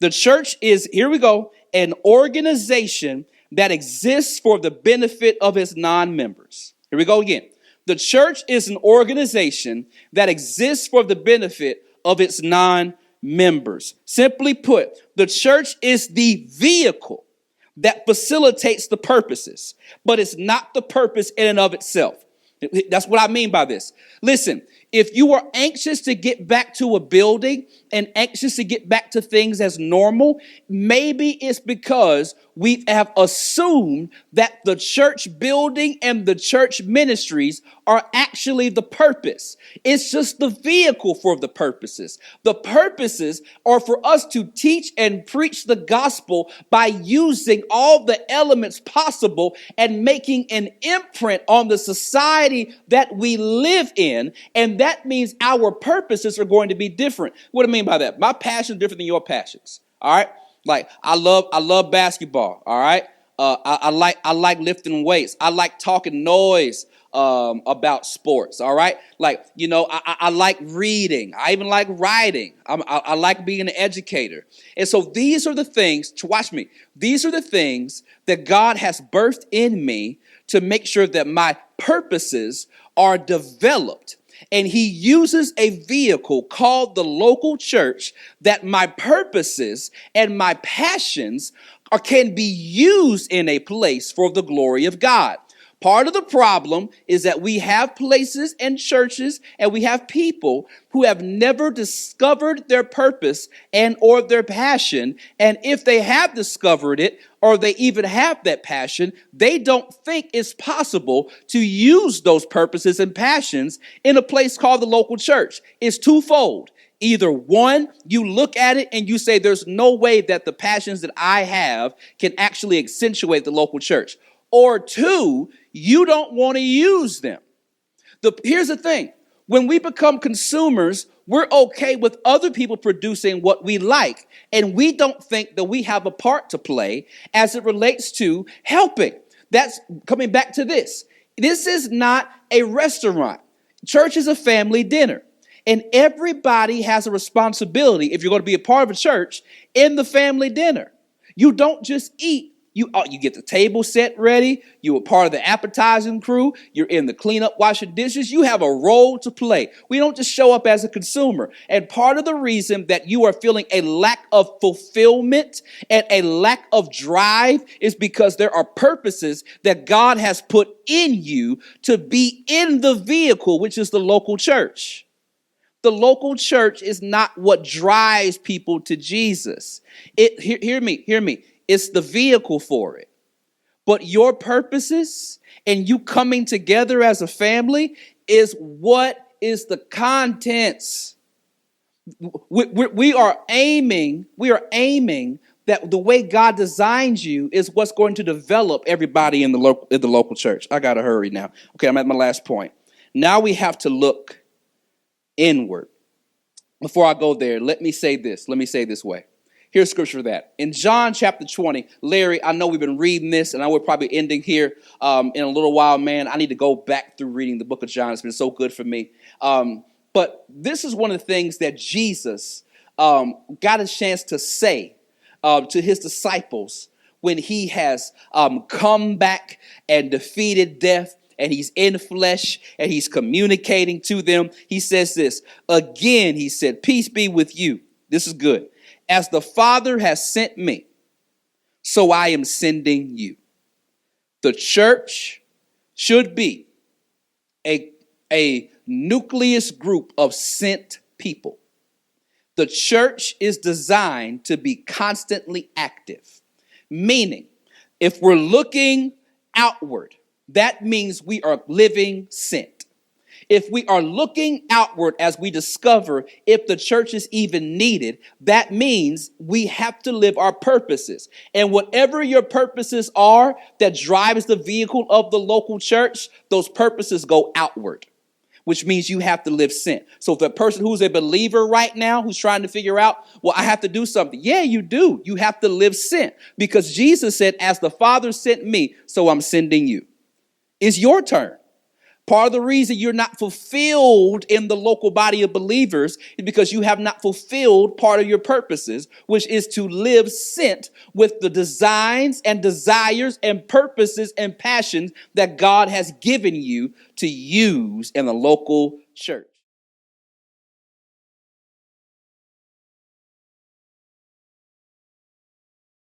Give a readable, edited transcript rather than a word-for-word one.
The church is, here we go, an organization that exists for the benefit of its non-members. Here we go again. The church is an organization that exists for the benefit of its non-members. Simply put, the church is the vehicle that facilitates the purposes, but it's not the purpose in and of itself. That's what I mean by this. Listen, if you are anxious to get back to a building and anxious to get back to things as normal, maybe it's because we have assumed that the church building and the church ministries are actually the purpose. It's just the vehicle for the purposes. The purposes are for us to teach and preach the gospel by using all the elements possible and making an imprint on the society that we live in. And that means our purposes are going to be different. What do I mean by that? My passion is different than your passions. All right. Like I love basketball. All right. I like lifting weights. I like talking noise about sports. All right. Like, you know, I like reading. I even like writing. I like being an educator. And so these are the things, watch me. These are the things that God has birthed in me to make sure that my purposes are developed. And he uses a vehicle called the local church that my purposes and my passions can be used in a place for the glory of God. Part of the problem is that we have places and churches and we have people who have never discovered their purpose and or their passion. And if they have discovered it or they even have that passion, they don't think it's possible to use those purposes and passions in a place called the local church. It's twofold. Either one, you look at it and you say, there's no way that the passions that I have can actually accentuate the local church. Or two, you don't want to use them. Here's the thing. When we become consumers, we're okay with other people producing what we like. And we don't think that we have a part to play as it relates to helping. That's coming back to this. This is not a restaurant. Church is a family dinner. And everybody has a responsibility, if you're going to be a part of a church, in the family dinner. You don't just eat. You get the table set ready. You're a part of the appetizing crew. You're in the cleanup, washing dishes. You have a role to play. We don't just show up as a consumer. And part of the reason that you are feeling a lack of fulfillment and a lack of drive is because there are purposes that God has put in you to be in the vehicle, which is the local church. The local church is not what drives people to Jesus. Hear me. It's the vehicle for it. But your purposes and you coming together as a family is what is the contents. We are aiming that the way God designed you is what's going to develop everybody in the local church. I got to hurry now. Okay, I'm at my last point. Now we have to look inward. Before I go there, let me say this way. Here's scripture for that. In John chapter 20, Larry, I know we've been reading this, and I will probably ending here in a little while, man. I need to go back through reading the book of John. It's been so good for me. But this is one of the things that Jesus got a chance to say to his disciples when he has come back and defeated death. And he's in flesh and he's communicating to them. He says this again. He said, peace be with you. This is good. As the Father has sent me, so I am sending you. The church should be a nucleus group of sent people. The church is designed to be constantly active. Meaning, if we're looking outward, that means we are living sent. If we are looking outward as we discover if the church is even needed, that means we have to live our purposes. And whatever your purposes are that drives the vehicle of the local church, those purposes go outward, which means you have to live sent. So if the person who's a believer right now, who's trying to figure out, well, I have to do something. Yeah, you do. You have to live sent because Jesus said, as the Father sent me, so I'm sending you. It's your turn. Part of the reason you're not fulfilled in the local body of believers is because you have not fulfilled part of your purposes, which is to live sent with the designs and desires and purposes and passions that God has given you to use in the local church.